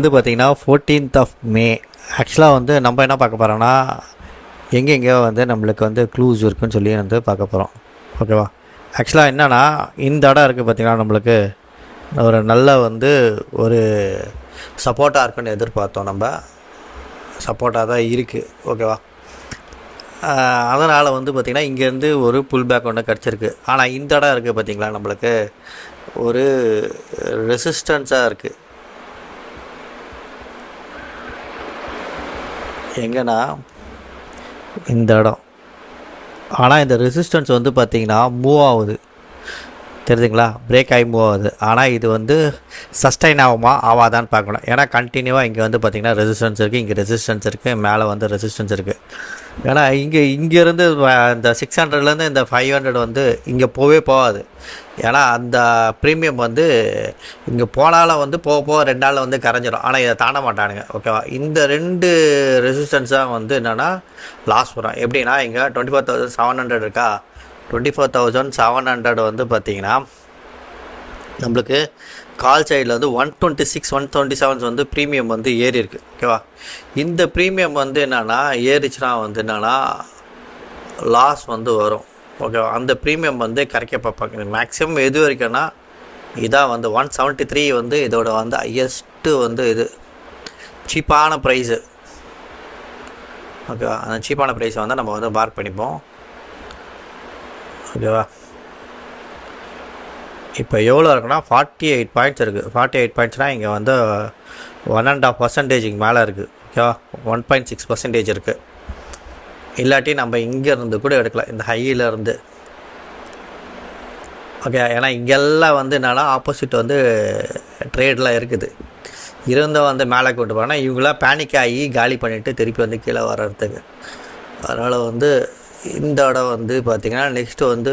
வந்து பார்த்திங்கன்னா 14th of மே. ஆக்சுவலாக வந்து நம்ம என்ன பார்க்க போகிறோன்னா எங்கெங்கே வந்து நம்மளுக்கு வந்து க்ளூஸ் இருக்குன்னு சொல்லி வந்து பார்க்க போகிறோம். ஓகேவா? ஆக்சுவலாக என்னென்னா இந்த இடம் இருக்குது பார்த்திங்கன்னா நம்மளுக்கு ஒரு நல்ல வந்து ஒரு சப்போர்ட்டாக இருக்குன்னு எதிர்பார்த்தோம். நம்ம சப்போர்ட்டாக தான் இருக்குது. ஓகேவா? அதனால் வந்து பார்த்திங்கன்னா இங்கேருந்து ஒரு புல் பேக் ஒன்று கிடச்சிருக்கு. ஆனால் இந்த இடம் இருக்குது பார்த்திங்களா நம்மளுக்கு ஒரு ரெசிஸ்டன்ஸாக இருக்குது. எங்கன்னா இந்த இடம். ஆனால் இந்த ரெசிஸ்டன்ஸ் வந்து பார்த்திங்கன்னா மூவ் ஆகுது, தெரியுதுங்களா? பிரேக் ஆகி மூவ் ஆகுது. ஆனால் இது வந்து சஸ்டைன் ஆகுமா ஆகாதான்னு பார்க்கணும். ஏன்னா கண்டினியூவாக இங்கே வந்து பார்த்திங்கன்னா ரெசிஸ்டன்ஸ் இருக்குது, இங்கே ரெசிஸ்டன்ஸ் இருக்குது, மேலே வந்து ரெசிஸ்டன்ஸ் இருக்குது. ஏன்னா இங்கேருந்து இந்த 600லேருந்து இந்த 500 வந்து இங்கே போகாது. ஏன்னா அந்த ப்ரீமியம் வந்து இங்கே போனாலும் வந்து போக 2 நாளில் வந்து கரைஞ்சிடும். ஆனால் இதை தாண்ட மாட்டானுங்க. ஓகேவா? இந்த 2 ரெசிஸ்டன்ஸாக வந்து என்னென்னா லாஸ் வரும். எப்படின்னா இங்கே 24,700 இருக்கா, 24,700 வந்து பார்த்திங்கன்னா நம்மளுக்கு கால் சைடில் வந்து 126 127 வந்து ப்ரீமியம் வந்து ஏறி இருக்குது. ஓகேவா? இந்த ப்ரீமியம் வந்து என்னென்னா ஏறிச்சுன்னா வந்து என்னென்னா லாஸ் வந்து வரும். ஓகேவா? அந்த ப்ரீமியம் வந்து கரைக்க பார்ப்பாங்க. மேக்ஸிமம் எது வரைக்கும்னா இதான் வந்து 173 வந்து இதோட வந்து ஹையஸ்ட்டு வந்து இது சீப்பான ப்ரைஸு. ஓகேவா? அந்த சீப்பான ப்ரைஸை வந்து நம்ம வந்து மார்க் பண்ணிப்போம். ஓகேவா? இப்போ எவ்வளோ இருக்குன்னா 48 பாயிண்ட்ஸ் இருக்குது. 48 பாயிண்ட்ஸ்னால் இங்கே வந்து 1.5% மேலே இருக்குது. ஓகேவா? 1.6% இருக்குது. இல்லாட்டி நம்ம இங்கேருந்து கூட எடுக்கலாம், இந்த ஹையிலேருந்து. ஓகே? ஏன்னா இங்கெல்லாம் வந்து என்னென்னா ஆப்போசிட் வந்து ட்ரேடெலாம் இருக்குது. வந்து மேலே கொண்டு போனால் இவங்களாம் பேனிக் ஆகி காலி பண்ணிவிட்டு திருப்பி வந்து கீழே வர்றதுக்கு. அதனால் வந்து இந்த இடம் வந்து பார்த்திங்கன்னா நெக்ஸ்ட்டு வந்து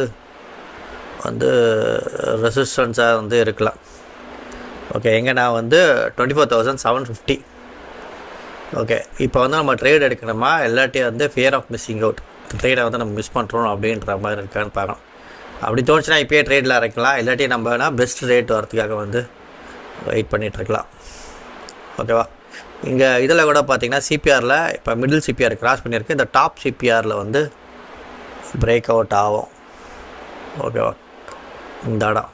ரெசிஸ்டன்ஸாக வந்து இருக்கலாம். ஓகே? எங்கன்னா வந்து 24,750. ஓகே? இப்போ வந்து நம்ம ட்ரேட் எடுக்கணுமா எல்லாத்தையும் வந்து ஃபியர் ஆஃப் மிஸ்ஸிங் அவுட், ட்ரேடை வந்து நம்ம மிஸ் பண்ணுறோம் அப்படின்ற மாதிரி இருக்கான்னு பார்க்கணும். அப்படி தோணுச்சுன்னா இப்போயே ட்ரேடில் இறக்கலாம். இல்லாட்டி நம்ம வேணால் பெஸ்ட் ரேட் வரதுக்காக வந்து வெயிட் பண்ணிகிட்ருக்கலாம். ஓகேவா? இங்கே இதில் கூட பார்த்திங்கன்னா சிபிஆரில் இப்போ மிடில் சிபிஆர் கிராஸ் பண்ணியிருக்கு. இந்த டாப் சிபிஆரில் வந்து பிரேக் அவுட் ஆகும். ஓகேவா? இந்த இடம்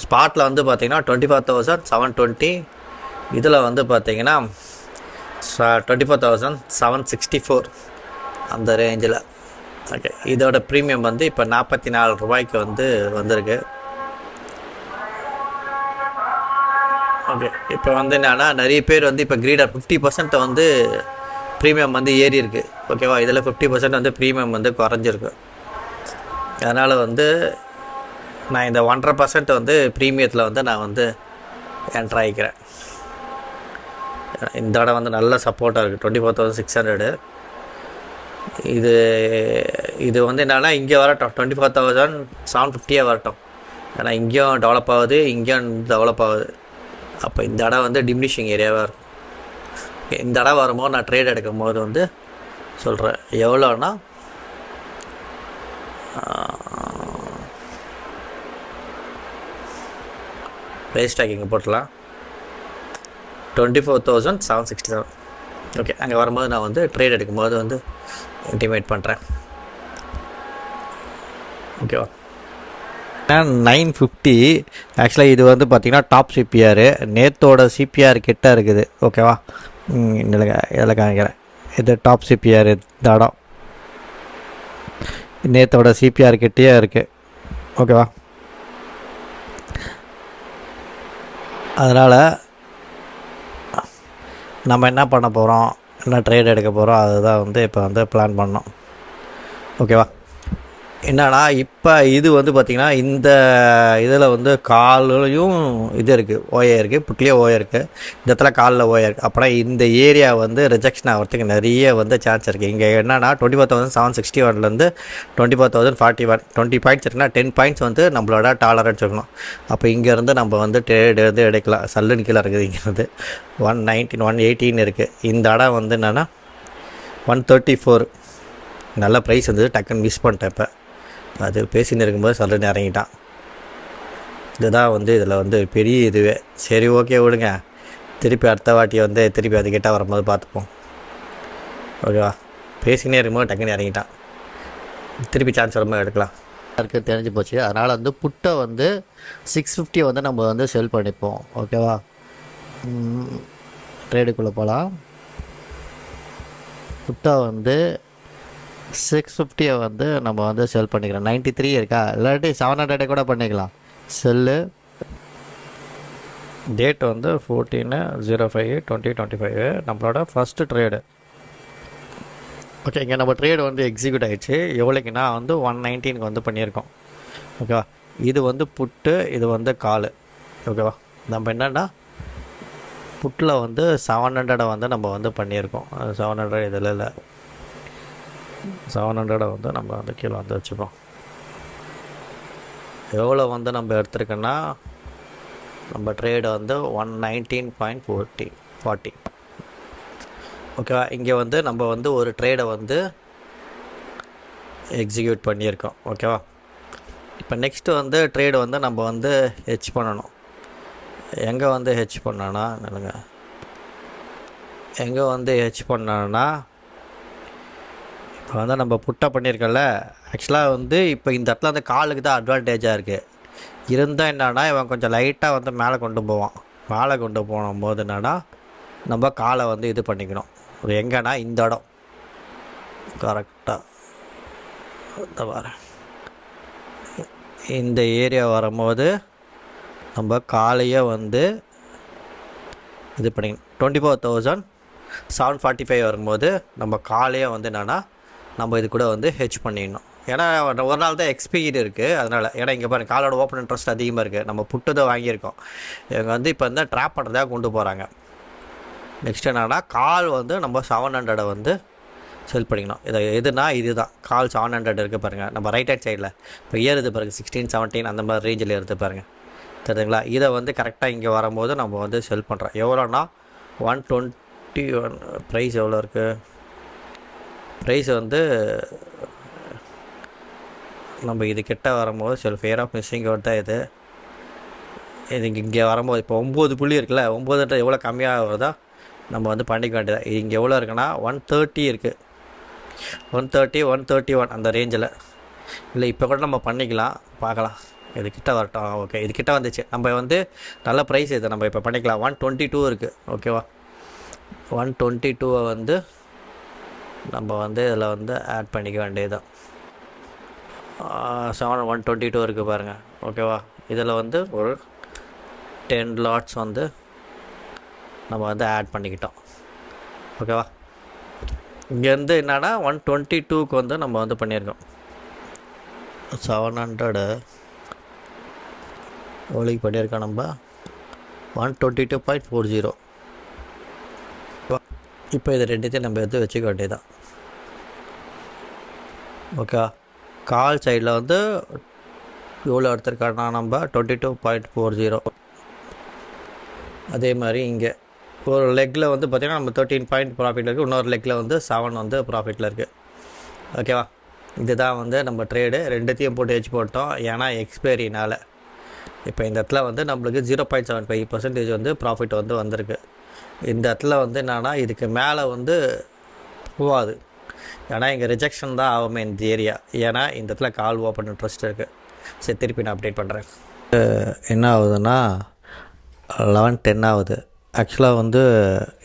ஸ்பாட்டில் வந்து பார்த்திங்கன்னா 24,720. இதில் வந்து பார்த்திங்கன்னா 24,764 அந்த ரேஞ்சில். ஓகே? இதோட ப்ரீமியம் வந்து இப்போ 44 ரூபாய்க்கு வந்து வந்திருக்கு. ஓகே? இப்போ வந்து என்னென்னா நிறைய பேர் வந்து இப்போ கிரீடர் 50% வந்து ப்ரீமியம் வந்து ஏறி இருக்குது. ஓகேவா? இதில் 50% வந்து ப்ரீமியம் வந்து குறைஞ்சிருக்கு. அதனால் வந்து நான் இந்த 1.5% வந்து ப்ரீமியத்தில் வந்து நான் வந்து என்ட்ரு ஆகிக்கிறேன். இந்த இடம் வந்து நல்ல சப்போர்ட்டாக இருக்குது 24,600. இது வந்து என்னென்னா இங்கே வரட்டும் 24,750 வரட்டும். ஏன்னா இங்கேயும் டெவலப் ஆகுது, இங்கேயும் டெவலப் ஆகுது. அப்போ இந்த இடம் வந்து டிமினிஷிங் ஏரியாவாக இருக்கும். இந்த இடம் வரும்போது நான் ட்ரேட் எடுக்கும் போது வந்து சொல்கிறேன். எவ்வளோன்னா ப்ரைஸ் ட்ராக்கிங் போட்டலாம் 24,767. ஓகே? அங்கே வரும்போது நான் வந்து ட்ரேட் எடுக்கும்போது வந்து இன்டிமேட் பண்ணுறேன். ஓகேவா? 950. ஆக்சுவலாக இது வந்து பார்த்திங்கன்னா டாப் சிபிஆர் நேத்தோட சிபிஆர் கிட்ட இருக்குது. ஓகேவா? இதில் காமிக்கிறேன். இது டாப் சிபிஆர். இந்த இடம் நேத்தோட சிபிஆர் கிட்டே இருக்குது. ஓகேவா? அதனால் நம்ம என்ன பண்ண போகிறோம், என்ன ட்ரேட் எடுக்க போகிறோம், அதுதான் வந்து இப்போ வந்து பிளான் பண்ணோம். ஓகேவா? என்னன்னா இப்போ இது வந்து பார்த்திங்கன்னா இந்த இதில் வந்து காலையும் இது இருக்குது, ஓஏ இருக்குது, புட்லேயே ஓஏ இருக்குது, இந்த இடத்துல காலில் ஓஏ இருக்குது. அப்புறம் இந்த ஏரியா வந்து ரிஜெக்ஷன் ஆகிறதுக்கு நிறைய வந்து சான்ஸ் இருக்குது. இங்கே என்னென்னா 24,761 24,041 20 பாயிண்ட்ஸ் இருக்குன்னா 10 பாயிண்ட்ஸ் வந்து நம்மளோட டாலரன்ஸ் இருக்கணும். அப்போ இங்கேருந்து நம்ம வந்து ட்ரேட் வந்து எடுக்கலாம். சல்லுன்னு கீழே இருக்குது. இங்கேருந்து 119 118 இருக்குது. இந்த இடம் வந்து என்னென்னா 134 நல்ல ப்ரைஸ் வந்து டக்குன்னு மிஸ் பண்ணிட்டேன். இப்போ அது பேசின்னு இருக்கும்போது சல்லுன்னு இறங்கிட்டான். இதுதான் வந்து இதில் வந்து பெரிய இதுவே. சரி ஓகே விடுங்க, திருப்பி அடுத்த வாட்டி வந்து திருப்பி அது கிட்ட வரும்போது பார்த்துப்போம். ஓகேவா, பேசினே இருக்கும்போது டக்குன்னு இறங்கிட்டான். திருப்பி சான்ஸ் வரும்போது எடுக்கலாம் இருக்குது தெரிஞ்சு போச்சு. அதனால் வந்து புட்டை வந்து 650 வந்து நம்ம வந்து செல் பண்ணிப்போம். ஓகேவா, ட்ரேடுக்குள்ளே போகலாம். புட்டை வந்து 650 வந்து நம்ம வந்து செல் பண்ணிக்கலாம். 93 இருக்கா, இல்லாட்டி 700 கூட பண்ணிக்கலாம் செல்லு. டேட் வந்து 14/05/2025 நம்மளோட ஃபஸ்ட்டு ட்ரேடு. ஓகே, இங்கே நம்ம ட்ரேடு வந்து எக்ஸிக்யூட் ஆகிடுச்சு. எவ்வளோக்குன்னா வந்து 119 வந்து பண்ணியிருக்கோம். ஓகேவா, இது வந்து புட்டு, இது வந்து கால். ஓகேவா, நம்ம என்னென்னா புட்டில் வந்து 700 வந்து நம்ம வந்து பண்ணியிருக்கோம். 700 இதில் இல்லை, 700 வந்து நம்ம வந்து கீழே வந்து வச்சுப்போம். எவ்வளோ வந்து நம்ம எடுத்துருக்கோன்னா நம்ம ட்ரேடு வந்து 119.40. ஓகேவா, இங்கே வந்து நம்ம வந்து ஒரு ட்ரேடை வந்து எக்ஸிக்யூட் பண்ணியிருக்கோம். ஓகேவா, இப்போ நெக்ஸ்ட்டு வந்து ட்ரேடு வந்து நம்ம வந்து ஹெச் பண்ணணும். எங்கே வந்து ஹெச் பண்ணோன்னா நினைங்க, எங்கே வந்து ஹெச் பண்ணோன்னா இப்போ வந்து நம்ம புட்டை பண்ணியிருக்கோம்ல. ஆக்சுவலாக வந்து இப்போ இந்த இடத்துல அந்த காலுக்கு தான் அட்வான்டேஜாக இருக்குது. இருந்தால் என்னன்னா இவன் கொஞ்சம் லைட்டாக வந்து மேலே கொண்டு போவான். மேலே கொண்டு போகும்போது என்னன்னா நம்ம காலை வந்து இது பண்ணிக்கணும். ஒரு எங்கன்னா இந்த இடம் கரெக்டாக இந்த வர இந்த ஏரியா வரும்போது நம்ம காலையே வந்து இது பண்ணிக்கணும். 24,745 வரும்போது நம்ம காலையே வந்து என்னென்னா நம்ம இது கூட வந்து ஹெச் பண்ணிடணும். ஏன்னா ஒரு நாள் தான் எக்ஸ்பீரியட் இருக்குது, அதனால். ஏன்னா இங்கே பாருங்கள், காலோட ஓப்பன் இன்ட்ரெஸ்ட் அதிகமாக இருக்குது. நம்ம புட்டு தான் வாங்கியிருக்கோம். இவங்க வந்து இப்போ வந்து ட்ராப் பண்ணுறதாக கொண்டு போகிறாங்க. நெக்ஸ்ட் என்னென்னா கால் வந்து நம்ம 700 வந்து செல் பண்ணிக்கணும். இதை எதுனா இதுதான் கால் 700 இருக்குது பாருங்கள். நம்ம ரைட் ஹேண்ட் சைடில் இப்போ ஏறுது பாருங்கள், 16, 17 அந்த மாதிரி ரேஞ்சில் ஏறுது பாருங்கள், தெரியுதுங்களா? இதை வந்து கரெக்டாக இங்கே வரும்போது நம்ம வந்து செல் பண்ணுறோம். எவ்வளோன்னா 121. ப்ரைஸ் எவ்வளோ இருக்குது? ப்ரைஸ் வந்து நம்ம இது கிட்ட வரும்போது ஃபியர் ஆஃப் மிஸ்ஸிங் அவுட் தான் இது. இங்கே வரும்போது இப்போ 9 புள்ளி இருக்குல்ல, 9 எவ்வளோ கம்மியாக வருதா நம்ம வந்து பண்ணிக்க வேண்டியது. இங்கே எவ்வளோ இருக்குன்னா 130 இருக்குது. 130, 131 அந்த ரேஞ்சில். இல்லை இப்போ கூட நம்ம பண்ணிக்கலாம், பார்க்கலாம். இது கிட்ட வரட்டும். ஓகே, இது கிட்ட வந்துச்சு. நம்ம வந்து நல்ல ப்ரைஸ் இது, நம்ம இப்போ பண்ணிக்கலாம். 122 இருக்குது. ஓகேவா, 122 வந்து நம்ம வந்து இதில் வந்து ஆட் பண்ணிக்க வேண்டியதுதான். 122 இருக்குது பாருங்கள். ஓகேவா, இதில் வந்து ஒரு 10 லாட்ஸ் வந்து நம்ம வந்து ஆட் பண்ணிக்கிட்டோம். ஓகேவா, இங்கேருந்து என்னன்னா 122க்கு வந்து நம்ம வந்து பண்ணியிருக்கோம். 700 எவ்வளோக்கு பண்ணியிருக்கோம் நம்ம? 122.40. இப்போ இது ரெண்டுத்தையும் நம்ம எடுத்து வச்சுக்க வேண்டியதுதான். ஓகே, கால் சைடில் வந்து எவ்வளோ எடுத்துருக்காங்கன்னா நம்ம 22.40. அதே மாதிரி இங்கே ஒரு லெக்கில் வந்து பார்த்திங்கன்னா நம்ம 13 பாயிண்ட் ப்ராஃபிட்டில் இருக்குது. இன்னொரு லெக்கில் வந்து 7 வந்து ப்ராஃபிட்டில் இருக்குது. ஓகேவா, இதுதான் வந்து நம்ம ட்ரேடு. ரெண்டுத்தையும் போட்டு ஹெச் போட்டோம், ஏன்னா எக்ஸ்பைரினால். இப்போ இந்த இடத்துல வந்து நம்மளுக்கு 0.75% வந்து ப்ராஃபிட் வந்து வந்திருக்கு. இந்த இடத்துல வந்து என்னென்னா இதுக்கு மேலே வந்து போகாது, ஏன்னா இங்கே ரிஜெக்ஷன் தான் ஆகுமே இந்த ஏரியா. ஏன்னா இந்த இடத்துல கால் ஓப்பன் இன்ட்ரெஸ்ட் இருக்குது. சரி, திருப்பி நான் அப்டேட் பண்ணுறேன். என்ன ஆகுதுன்னா 11:10 ஆகுது. ஆக்சுவலாக வந்து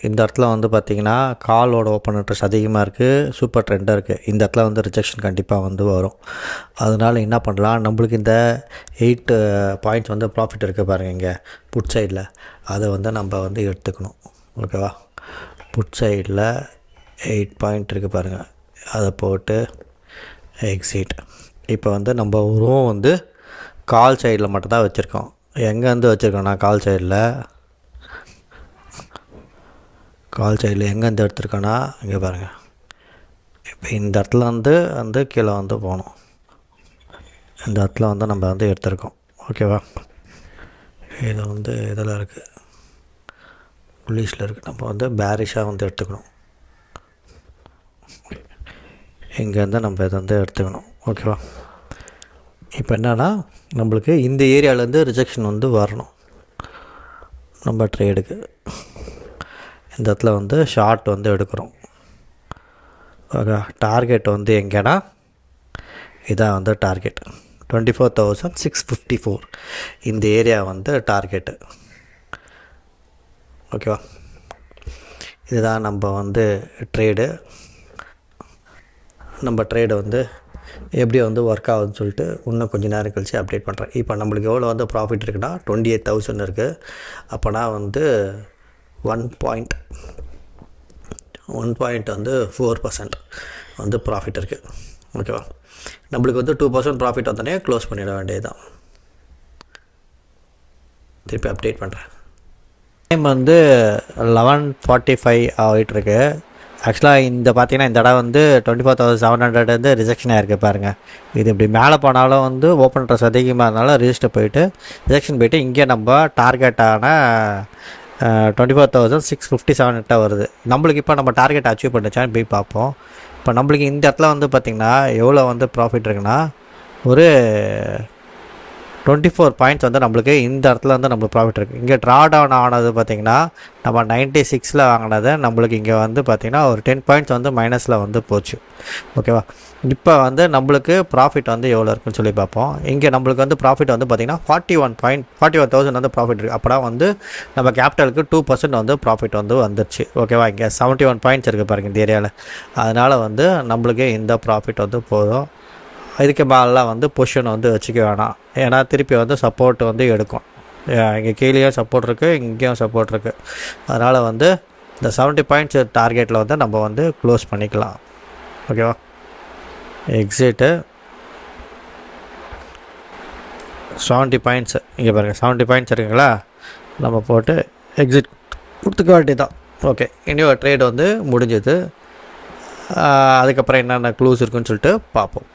இந்த இடத்துல வந்து பார்த்திங்கன்னா காலோட ஓப்பன் இன்ட்ரெஸ்ட் அதிகமாக இருக்குது, சூப்பர் ட்ரெண்டாக இருக்குது. இந்த இடத்துல வந்து ரிஜெக்ஷன் கண்டிப்பாக வந்து வரும். அதனால் என்ன பண்ணலாம், நம்மளுக்கு இந்த 8 பாயிண்ட்ஸ் வந்து ப்ராஃபிட் இருக்குது பாருங்கள் இங்கே புட் சைடில், அதை வந்து நம்ம வந்து எடுத்துக்கணும். ஓகேவா, புட் சைடில் 8 பாயிண்ட் இருக்குது பாருங்கள், அதை போட்டு எக்ஸிட். இப்போ வந்து நம்ம உருவம் வந்து கால் சைடில் மட்டும்தான் வச்சுருக்கோம். எங்கேருந்து வச்சுருக்கோன்னா கால் சைடில் எங்கேருந்து எடுத்துருக்கோன்னா இங்கே பாருங்கள். இப்போ இந்த இடத்துல வந்து கீழே வந்து போகணும். இந்த இடத்துல வந்து நம்ம வந்து எடுத்துருக்கோம். ஓகேவா, இது வந்து இதில் இருக்குது, புலிஷில் இருக்குது. நம்ம வந்து பேரிஷாக வந்து எடுத்துக்கணும். இங்கேருந்து நம்ம இதை வந்து எடுத்துக்கணும். ஓகேவா, இப்போ என்னென்னா நம்மளுக்கு இந்த ஏரியாவிலேருந்து ரிஜெக்ஷன் வந்து வரணும் நம்ம ட்ரேடுக்கு. இந்த இடத்துல வந்து ஷார்ட் வந்து எடுக்கிறோம். ஓகே, டார்கெட் வந்து எங்கேனா இதான் வந்து டார்கெட் 24,654. இந்த ஏரியா வந்து டார்கெட்டு. ஓகேவா, இதுதான் நம்ம வந்து ட்ரேடு. நம்ம ட்ரேடு வந்து எப்படி வந்து ஒர்க் ஆகுதுன்னு சொல்லிட்டு இன்னும் கொஞ்சம் நேரம் கழிச்சு அப்டேட் பண்ணுறேன். இப்போ நம்மளுக்கு எவ்வளோ வந்து ப்ராஃபிட் இருக்குன்னா 28,000 இருக்குது. அப்போனா வந்து 1.4% வந்து ப்ராஃபிட் இருக்குது. ஓகேவா, நம்மளுக்கு வந்து 2% ப்ராஃபிட் வந்தோடனே க்ளோஸ் பண்ணிட வேண்டியது தான். திருப்பி அப்டேட் பண்ணுறேன். டைம் வந்து 11:45 ஆகிட்டுருக்கு. ஆக்சுவலாக இந்த பார்த்தீங்கன்னா இந்த இடம் வந்து 24,700 வந்து ரிஜெக்ஷன் ஆகிருக்கு பாருங்கள். இது இப்படி மேலே போனாலும் வந்து ஓப்பன் ட்ரெஸ் அதிகமாக இருந்தாலும் ரிஜிஸ்டர் போயிட்டு ரிஜெக்ஷன் போயிட்டு இங்கே நம்ம டார்கெட்டான 24,657 வருது. நம்மளுக்கு இப்போ நம்ம டார்கெட் அச்சீவ் பண்ணிச்சான்னு போய் பார்ப்போம். இப்போ நம்மளுக்கு இந்த இடத்துல வந்து பார்த்திங்கன்னா எவ்வளோ வந்து ப்ராஃபிட் இருக்குன்னா ஒரு 24 பாயிண்ட்ஸ் வந்து நம்மளுக்கு இந்த இடத்துல வந்து நம்மளுக்கு ப்ராஃபிட் இருக்குது. இங்கே ட்ரா டவுன் ஆனது பார்த்திங்கன்னா நம்ம 96 வாங்கினது நம்மளுக்கு இங்கே வந்து பார்த்திங்கன்னா ஒரு 10 பாயிண்ட்ஸ் வந்து மைனஸில் வந்து போச்சு. ஓகேவா, இப்போ வந்து நம்மளுக்கு ப்ராஃபிட் வந்து எவ்வளோ இருக்குன்னு சொல்லி பார்ப்போம். இங்கே நம்மளுக்கு வந்து ப்ராஃபிட் வந்து பார்த்திங்கன்னா 41,000 வந்து ப்ராஃபிட் இருக்குது. அப்போனா வந்து நம்ம கேபிட்டலுக்கு 2% வந்து ப்ராஃபிட் வந்து வந்துருச்சு. ஓகேவா, இங்கே 71 பாயிண்ட்ஸ் இருக்குது பாருங்கள் இந்த ஏரியாவில். அதனால் வந்து நம்மளுக்கு இந்த ப்ராஃபிட் வந்து போதும். இதுக்கு மேலாம் வந்து பொசிஷன் வந்து வச்சுக்க வேணாம். ஏன்னா திருப்பி வந்து சப்போர்ட் வந்து எடுக்கும். இங்கே கீழேயும் சப்போர்ட் இருக்குது, இங்கேயும் சப்போர்ட் இருக்குது. அதனால் வந்து இந்த 70 பாயிண்ட்ஸ் டார்கெட்டில் வந்து நம்ம வந்து க்ளோஸ் பண்ணிக்கலாம். ஓகேவா, எக்ஸிட்டு 70 பாயிண்ட்ஸு இங்கே பாருங்கள் 70 பாயிண்ட்ஸ் இருக்குங்களா, நம்ம போட்டு எக்ஸிட் கொடுத்துக்க வேண்டியதான். ஓகே, இனி ஒரு ட்ரேட் வந்து முடிஞ்சது. அதுக்கப்புறம் என்னென்ன க்ளூஸ் இருக்குன்னு சொல்லிட்டு பார்ப்போம்.